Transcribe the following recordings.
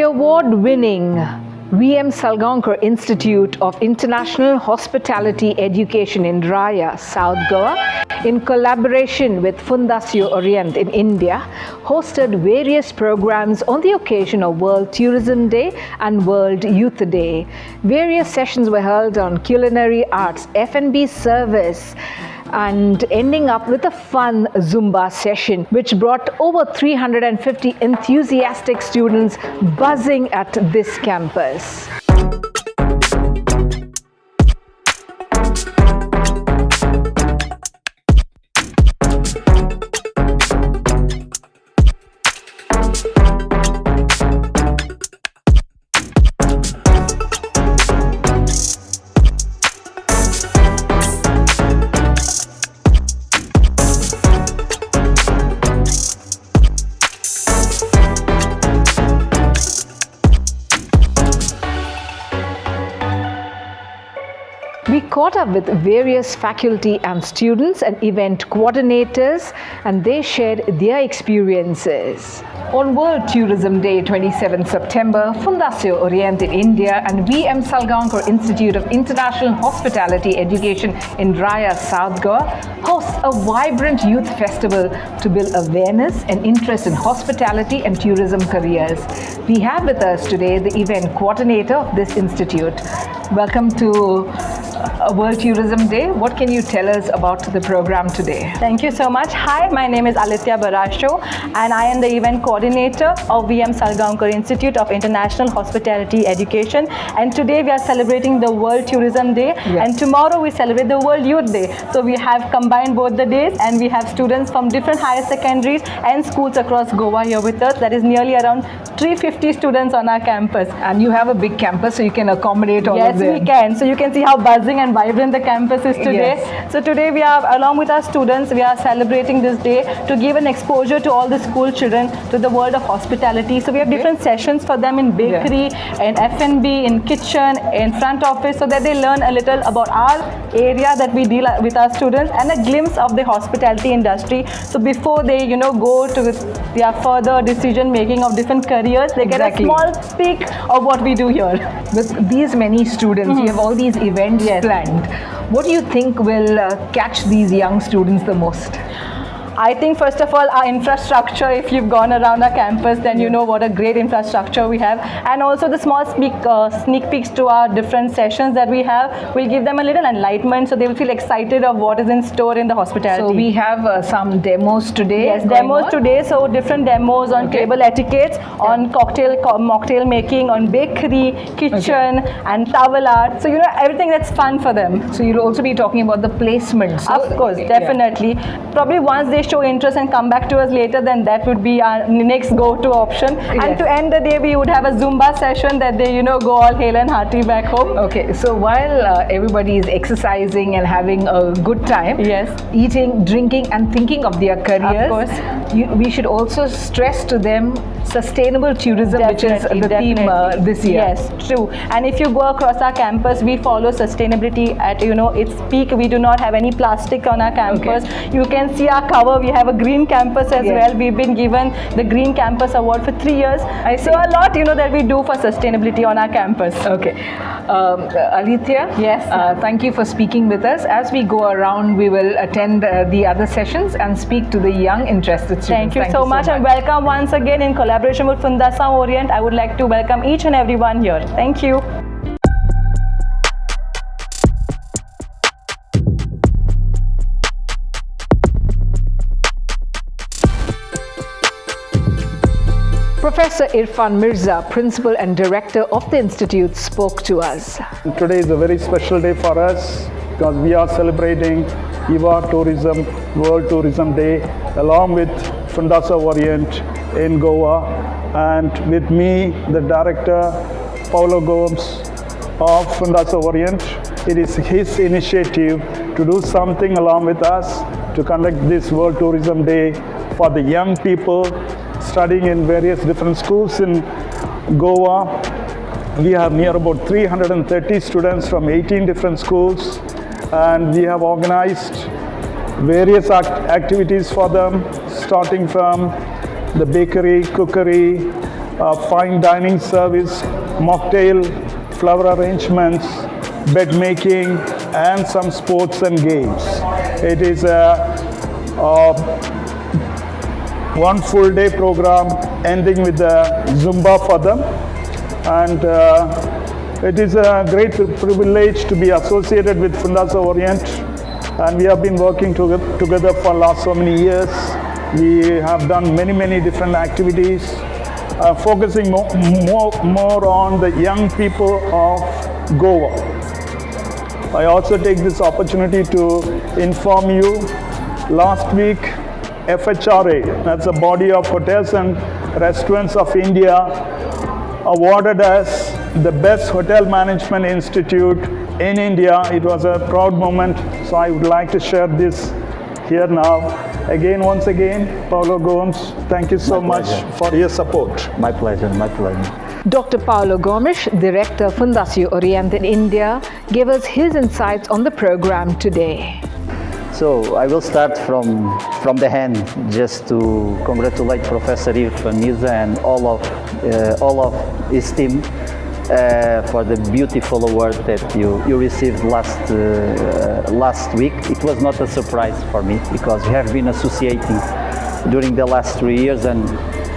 award-winning Salgaocar Institute of International Hospitality Education in Raya, South Goa, in collaboration with Fundación Orient in India, hosted various programs on the occasion of World Tourism Day and World Youth Day. Various sessions were held on culinary arts, F&B service, and ending up with a fun Zumba session, which brought over 350 enthusiastic students buzzing at this campus. We caught up with various faculty and students and event coordinators, and they shared their experiences. On World Tourism Day, 27 September, Fundación Orient in India and Salgaocar Institute of International Hospitality Education in Raya, South Goa, hosts a vibrant youth festival to build awareness and interest in hospitality and tourism careers. We have with us today the event coordinator of this institute. Welcome to World Tourism Day. What can you tell us about the program today? Thank you so much. Hi, my name is Alitya Barasho and I am the event coordinator of Salgaocar Institute of International Hospitality Education, and today we are celebrating the World Tourism Day, and tomorrow we celebrate the World Youth Day. So we have combined both the days, and we have students from different higher secondaries and schools across Goa here with us. That is nearly around 350 students on our campus. And you have a big campus, so you can accommodate all of them. Yes, we can. So you can see how buzzing and vibrant the campus is today. Yes. So today we are, along with our students, we are celebrating this day to give an exposure to all the school children to the world of hospitality. So we have different sessions for them in bakery, in F&B, in kitchen, in front office, so that they learn a little about our area that we deal with our students and a glimpse of the hospitality industry. So before they, go to their further decision making of different careers, they get a small peek of what we do here. With these many students, you have all these events planned. What do you think will catch these young students the most? I think first of all our infrastructure. If you've gone around our campus, then you know what a great infrastructure we have, and also the small sneak peeks to our different sessions that we have will give them a little enlightenment, so they will feel excited of what is in store in the hospitality. So we have some demos today. Yes, demos today. So different demos on table etiquettes, on mocktail making, on bakery, kitchen, and towel art. So everything that's fun for them. So you'll also be talking about the placement. So of course, definitely. Probably once they show interest and come back to us later, then that would be our next go-to option. And to end the day, we would have a Zumba session that they, go all hale and hearty back home. Okay, so while everybody is exercising and having a good time, eating, drinking, and thinking of their careers, of course, we should also stress to them sustainable tourism, which is the theme this year. Yes, true. And if you go across our campus, we follow sustainability at its peak. We do not have any plastic on our campus. You can see our cover. We have a green campus as well. We've been given the Green Campus Award for 3 years. So a lot, that we do for sustainability on our campus. Okay. Alithya, thank you for speaking with us. As we go around, we will attend the other sessions and speak to the young interested students. Thank you so much, and welcome once again in collaboration with Fundación Orient. I would like to welcome each and everyone here. Thank you. Professor Irfan Mirza, Principal and Director of the Institute, spoke to us. Today is a very special day for us because we are celebrating Tourism, World Tourism Day, along with Fundación Orient in Goa, and with me, the Director, Paulo Gomes of Fundación Orient. It is his initiative to do something along with us to conduct this World Tourism Day for the young people studying in various different schools in Goa. We have near about 330 students from 18 different schools, and we have organized various activities for them, starting from the bakery, cookery, fine dining service, mocktail, flower arrangements, bed making, and some sports and games. It is a one full day program ending with the Zumba for them, and it is a great privilege to be associated with Fundasa Orient, and we have been working together for last so many years. We have done many different activities, focusing more on the young people of Goa. I also take this opportunity to inform you, last week FHRA, that's the Body of Hotels and Restaurants of India, awarded us the best hotel management institute in India. It was a proud moment, so I would like to share this here now. Again, once again, Paulo Gomes, thank you so much for your support. My pleasure, my pleasure. Dr. Paulo Gomes, Director Fundação Orient in India, gave us his insights on the program today. So I will start from the hand, just to congratulate Professor Irfan Mirza and all of his team for the beautiful award that you received last week. It was not a surprise for me because we have been associating during the last 3 years, and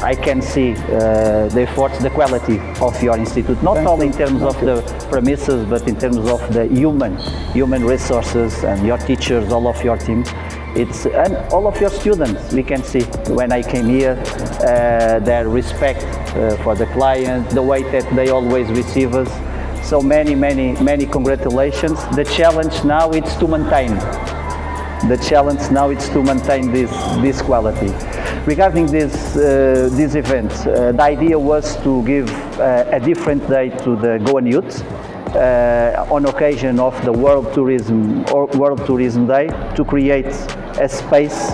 I can see the efforts, the quality of your institute, not only in terms of the premises, but in terms of the human resources and your teachers, all of your team. And all of your students. We can see when I came here, their respect for the client, the way that they always receive us. So many congratulations. The challenge now is to maintain. This quality. Regarding this event, the idea was to give a different day to the Goan youth on occasion of the World Tourism Day, to create a space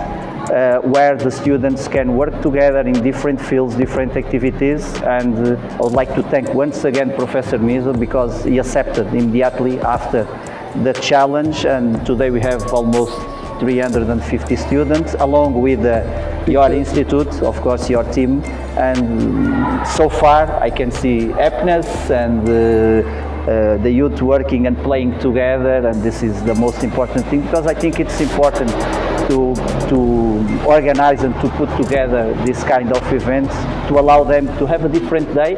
where the students can work together in different fields, different activities. And I would like to thank once again Professor Mirza, because he accepted immediately after the challenge, and today we have almost 350 students, along with your institute, of course, your team. And so far I can see happiness and the youth working and playing together, and this is the most important thing, because I think it's important to organize and to put together this kind of events, to allow them to have a different day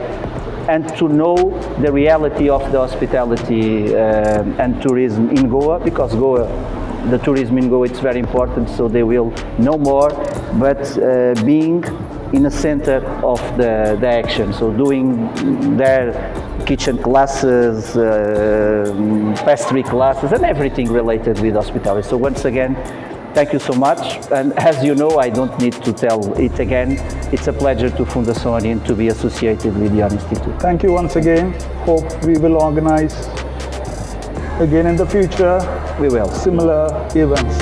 and to know the reality of the hospitality and tourism in Goa, because the tourism in Goa, it's very important, so they will know more, but being in the center of the action, so doing their kitchen classes, pastry classes, and everything related with hospitality. So once again, thank you so much. And as you know, I don't need to tell it again, it's a pleasure to Fundação Orient to be associated with your institute. Thank you once again. Hope we will organize again in the future. We will. Similar events.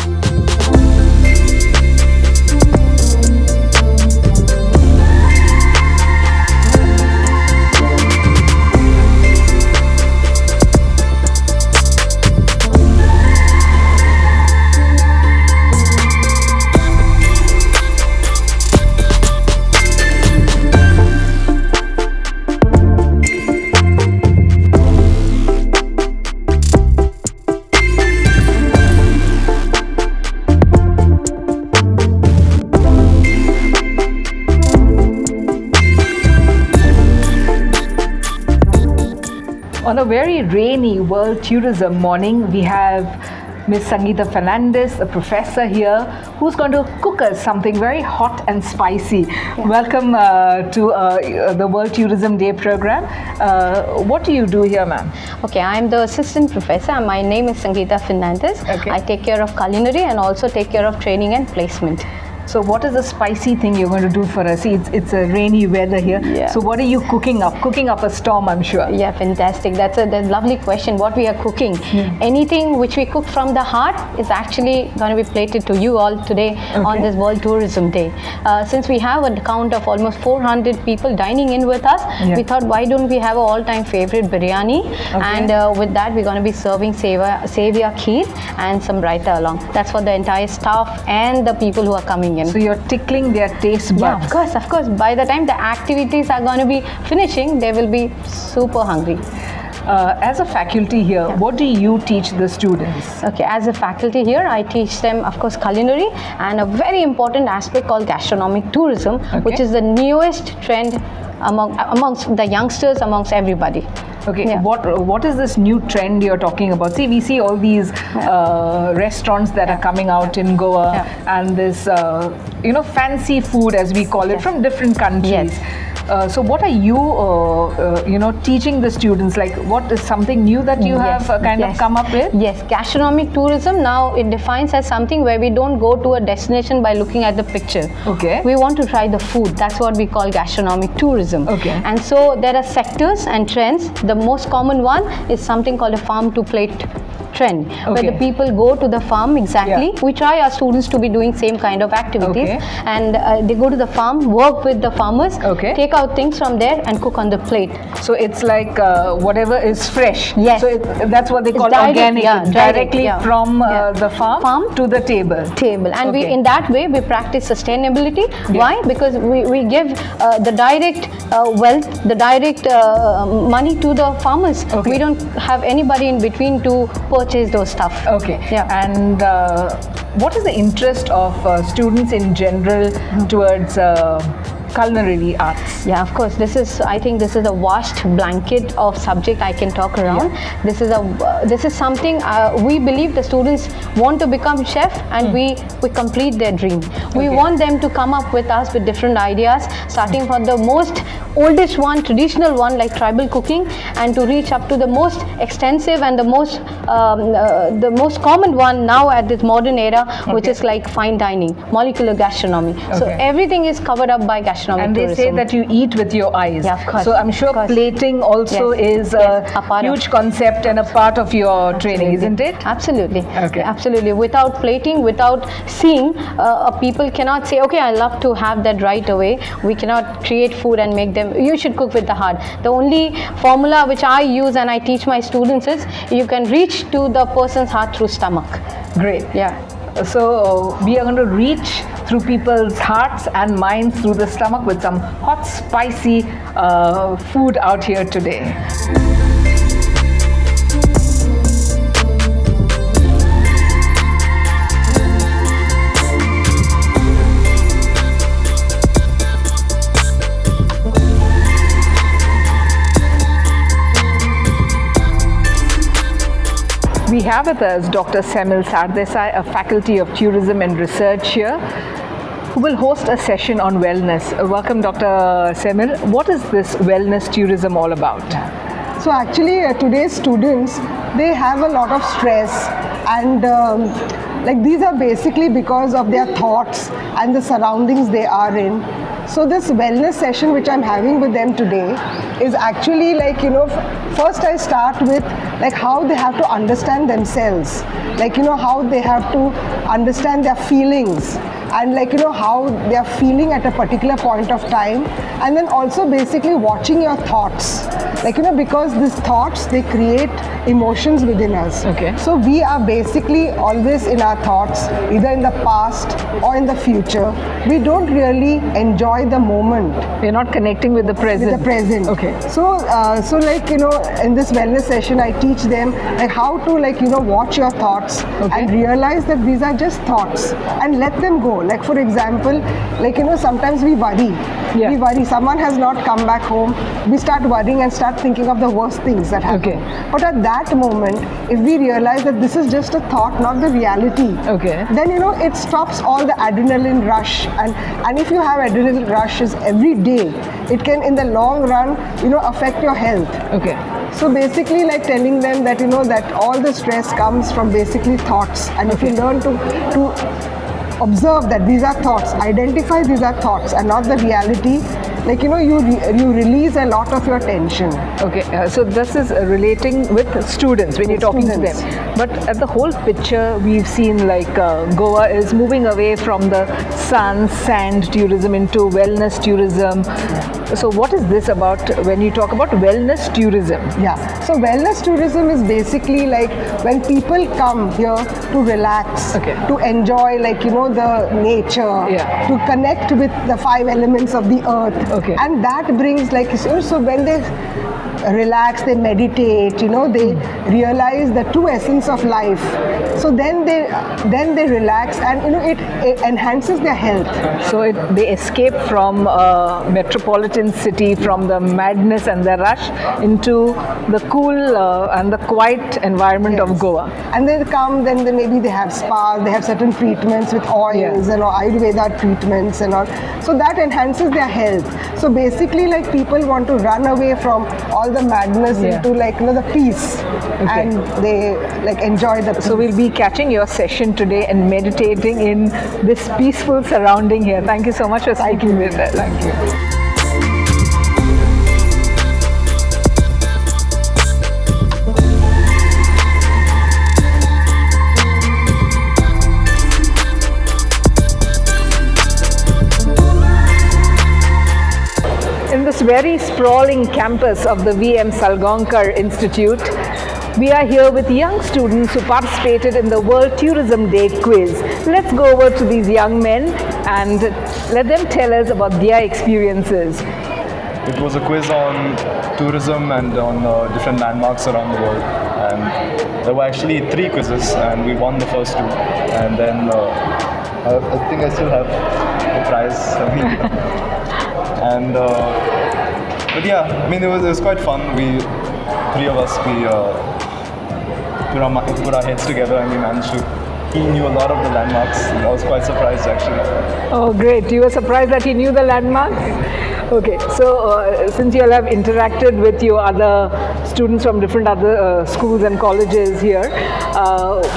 On a very rainy World Tourism morning, we have Ms. Sangeeta Fernandez, a professor here, who's going to cook us something very hot and spicy. Yeah. Welcome to the World Tourism Day program. What do you do here, ma'am? Okay, I'm the assistant professor. My name is Sangeeta Fernandez. Okay. I take care of culinary and also take care of training and placement. So what is the spicy thing you're going to do for us? See, it's a rainy weather here. Yeah. So what are you cooking up? Cooking up a storm, I'm sure. Yeah, fantastic. That's a lovely question. What we are cooking. Anything which we cook from the heart is actually going to be plated to you all today on this World Tourism Day. Since we have a count of almost 400 people dining in with us, we thought, why don't we have an all-time favorite biryani? And with that, we're going to be serving Savio kheer and some raita along. That's for the entire staff and the people who are coming in. coming in. So you're tickling their taste buds. Yeah, of course, of course. By the time the activities are going to be finishing, they will be super hungry. As a faculty here, what do you teach the students? Okay, as a faculty here, I teach them, of course, culinary and a very important aspect called gastronomic tourism, which is the newest trend amongst the youngsters, amongst everybody. Okay, Yeah. what is this new trend you're talking about? See, we see all these restaurants that are coming out in Goa, and this fancy food, as we call it, from different countries. Yes. So what are you teaching the students? Like, what is something new that you have of come up with? Yes, gastronomic tourism, now it defines as something where we don't go to a destination by looking at the picture. Okay. We want to try the food. That's what we call gastronomic tourism. Okay. And so there are sectors and trends. The most common one is something called a farm to plate trend, where the people go to the farm. Exactly. We try our students to be doing same kind of activities, and they go to the farm, work with the farmers, take out things from there and cook on the plate. So it's like whatever is fresh. Yes. So that's what they call organic, directly from the farm to the table. And we, in that way, we practice sustainability. Why? Because we give the direct wealth, the direct money to the farmers. We don't have anybody in between to purchase those stuff. And what is the interest of students in general towards culinary arts? Yeah, of course. I think this is a vast blanket of subject I can talk around. This is something we believe the students want to become chef, and we complete their dream. We want them to come up with us with different ideas, starting from the most oldest one, traditional one, like tribal cooking, and to reach up to the most extensive and the most common one now at this modern era, which is like fine dining, molecular gastronomy. So everything is covered up by gastronomic and they tourism. say that you eat with your eyes. Yeah, of course. So I'm sure plating also is a huge concept and a part of your training, isn't it? Absolutely. Absolutely. Without plating, without seeing, people cannot say, okay, I love to have that right away. We cannot create food and make them, you should cook with the heart. The only formula which I use and I teach my students is, you can reach to the person's heart through stomach. Great. Yeah. So we are going to reach through people's hearts and minds through the stomach with some hot, spicy food out here today. We have with us Dr. Semil Sardesai, a faculty of tourism and research here, who will host a session on wellness. Welcome, Dr. Semil. What is this wellness tourism all about? So actually today's students, they have a lot of stress, and like these are basically because of their thoughts and the surroundings they are in. So this wellness session which I'm having with them today is actually like, first I start with like how they have to understand themselves, like, how they have to understand their feelings, and like, how they are feeling at a particular point of time, and then also basically watching your thoughts, like, because these thoughts, they create emotions within us. So we are basically always in our thoughts, either in the past or in the future. We don't really enjoy the moment. We're not connecting with the present. With the present. So like, in this wellness session, I teach them like how to, like, watch your thoughts and realize that these are just thoughts and let them go. Like, for example, like, sometimes we worry. We worry. Someone has not come back home. We start worrying and start thinking of the worst things that happen. But at that moment, if we realize that this is just a thought, not the reality, then, it stops all the adrenaline rush. And if you have adrenaline rushes every day, it can, in the long run, affect your health. So basically, like telling them that, that all the stress comes from basically thoughts. And if you learn to observe that these are thoughts, identify these are thoughts and not the reality, like you release a lot of your tension. Okay, so this is relating with students when you're talking to them. Students. But at the whole picture, we've seen like Goa is moving away from the sun, sand tourism into wellness tourism. So what is this about when you talk about wellness tourism? Yeah, so wellness tourism is basically like when people come here to relax, Okay. to enjoy like the nature, Yeah. to connect with the 5 elements of the earth. Okay. And that brings like, so when they relax, they meditate, they realize the true essence of life. So then they relax, and it enhances their health. So they escape from a metropolitan city, from the madness and the rush, into the cool and the quiet environment of Yes. Goa. And they come, then maybe they have spas, they have certain treatments with oils Yeah. and Ayurveda treatments and all. So that enhances their health. So basically, like people want to run away from all the madness Yeah. into like the peace, and they like enjoy the peace. So we'll be catching your session today and meditating in this peaceful surrounding here. Thank you so much for speaking with us. Thank you. In this very sprawling campus of the VM Salgaocar Institute, we are here with young students who participated in the World Tourism Day quiz. Let's go over to these young men and let them tell us about their experiences. It was a quiz on tourism and on different landmarks around the world. And there were actually 3 quizzes, and we won the first 2. And then I think I still have the prize. But yeah, I mean, it was quite fun. We 3 of us, put our heads together and we managed to. He knew a lot of the landmarks. I was quite surprised actually. Oh, great. You were surprised that he knew the landmarks? Okay, so since you all have interacted with your other students from different other schools and colleges here,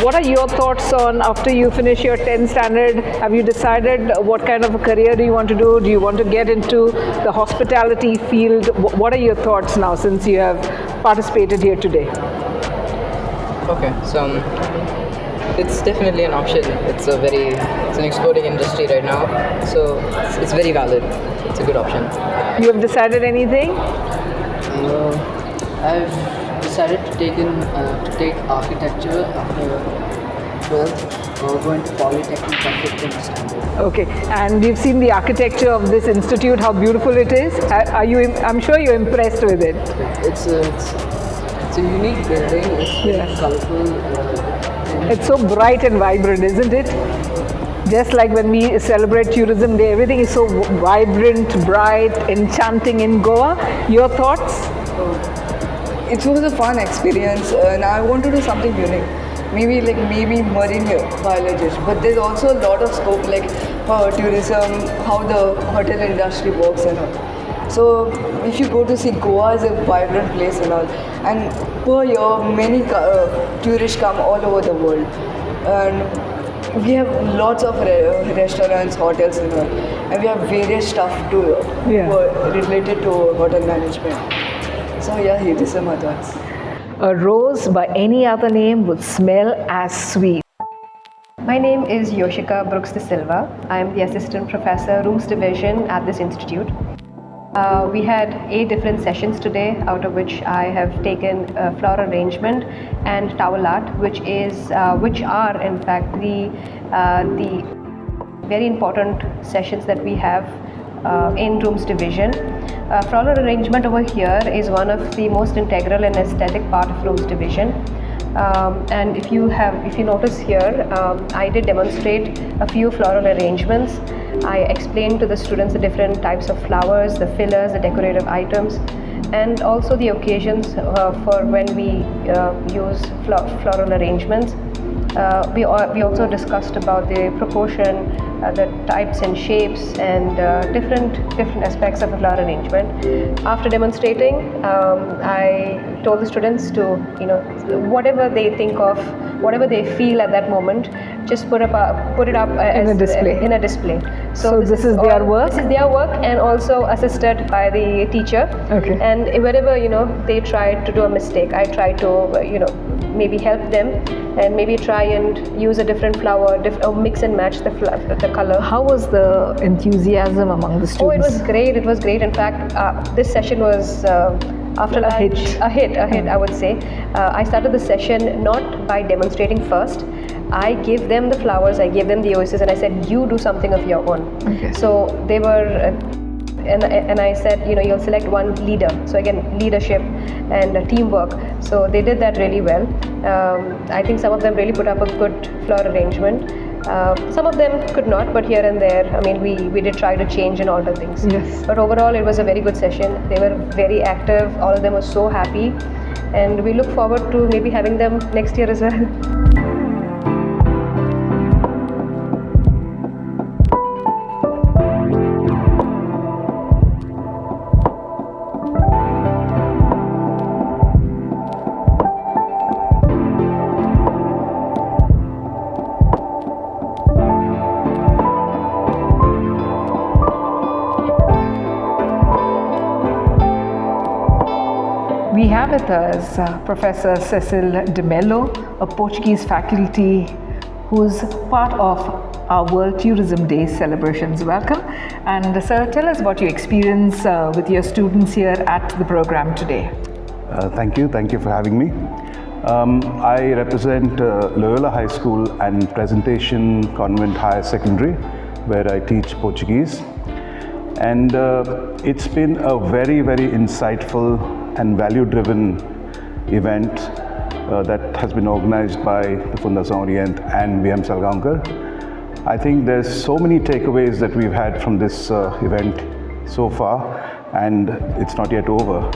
what are your thoughts on after you finish your 10th standard? Have you decided what kind of a career do you want to do? Do you want to get into the hospitality field? What are your thoughts now since you have participated here today? Okay, so it's definitely an option. It's an exploding industry right now, so it's very valid. It's a good option. You have decided anything? I've decided to take architecture after 12th, going to Polytechnic at 15th standard. Okay, and you've seen the architecture of this institute, how beautiful it is. I'm sure you're impressed with it. It's a unique building. It's very colorful. It's so bright and vibrant, isn't it? Just like when we celebrate Tourism Day, everything is so vibrant, bright, enchanting in Goa. Your thoughts? It was a fun experience, and I want to do something unique. Maybe marine biologist, but there's also a lot of scope like tourism, how the hotel industry works and all. So if you go to see, Goa is a vibrant place and all, and per year many tourists come all over the world, and we have lots of restaurants, hotels and all, and we have various stuff related to hotel management. So yeah, these are my thoughts. A rose by any other name would smell as sweet. My name is Yoshika Brooks de Silva. I am the Assistant Professor, Rooms Division at this institute. We had 8 different sessions today, out of which I have taken flower arrangement and towel art, which are in fact the very important sessions that we have in Rooms Division. Floral arrangement over here is one of the most integral and aesthetic part of Rooms Division. And if you notice here, I did demonstrate a few floral arrangements. I explained to the students the different types of flowers, the fillers, the decorative items, and also the occasions for when we use floral arrangements. We also discussed about the proportion, the types and shapes, and different aspects of a flower arrangement. After demonstrating, I told the students to, whatever they think of whatever they feel at that moment, just put it up In a display. In a display. So this is their work? This is their work, and also assisted by the teacher. Okay. And wherever they try to do a mistake, I try to maybe help them and maybe try and use a different flower, or mix and match the color. How was the enthusiasm among the students? Oh, it was great. It was great. In fact, this session was after A lunch, hit. a hit, I would say. I started the session not by demonstrating first. I gave them the flowers, I gave them the oasis, and I said, you do something of your own. Okay. So they were, and I said, you'll select one leader. So again, leadership and teamwork. So they did that really well. I think some of them really put up a good flower arrangement. Some of them could not, but here and there, I mean, we did try to change and alter things. Yes. But overall, it was a very good session. They were very active. All of them were so happy. And we look forward to maybe having them next year as well. We have with us Professor Cecil de Mello, a Portuguese faculty who's part of our World Tourism Day celebrations. Welcome. And sir, tell us about your experience with your students here at the program today. Thank you for having me. I represent Loyola High School and Presentation Convent Higher Secondary, where I teach Portuguese. And it's been a very, very insightful and value-driven event that has been organized by the Fundação Oriente and VM Salgaocar. I think there's so many takeaways that we've had from this event so far, and it's not yet over.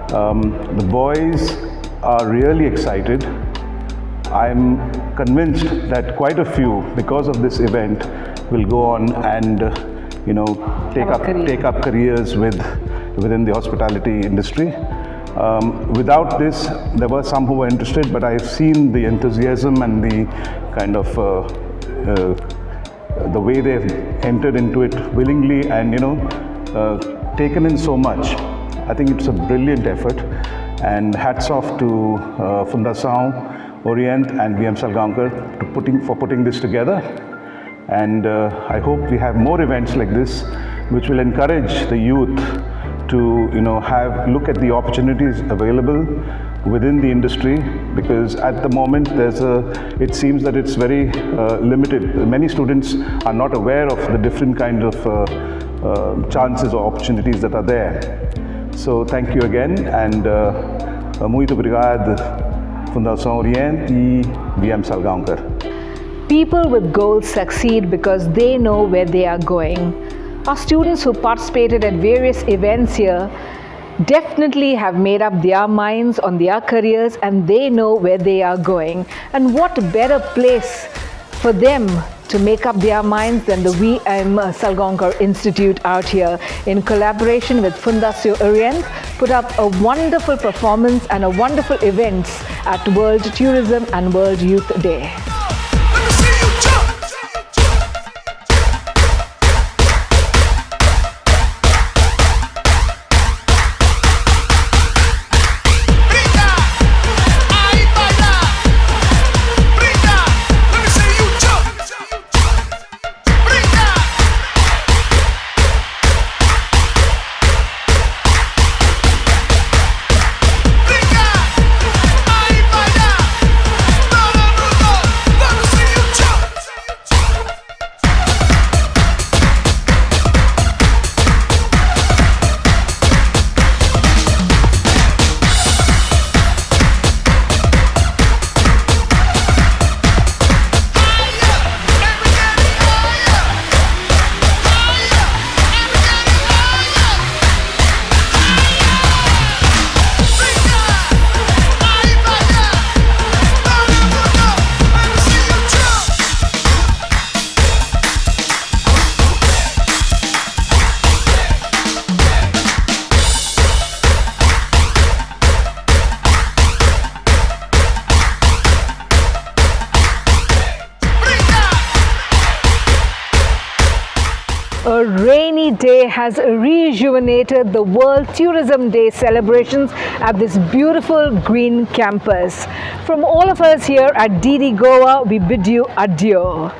The boys are really excited. I'm convinced that quite a few, because of this event, will go on and take up careers within the hospitality industry. Without this, there were some who were interested, but I've seen the enthusiasm and the kind of the way they've entered into it willingly and taken in so much. I think it's a brilliant effort, and hats off to Fundação Oriente and VM Salgaocar for putting this together. And I hope we have more events like this, which will encourage the youth to look at the opportunities available within the industry, because at the moment it seems that it's very limited. Many students are not aware of the different kind of chances or opportunities that are there. So thank you again, and muito obrigado, Fundação Oriente e VM Salgaocar. People with goals succeed because they know where they are going. Our students who participated at various events here definitely have made up their minds on their careers, and they know where they are going. And what better place for them to make up their minds than the VM Salgaocar Institute out here, in collaboration with Fundação Oriente, put up a wonderful performance and a wonderful events at World Tourism and World Youth Day. A rainy day has rejuvenated the World Tourism Day celebrations at this beautiful green campus. From all of us here at DD Goa, we bid you adieu.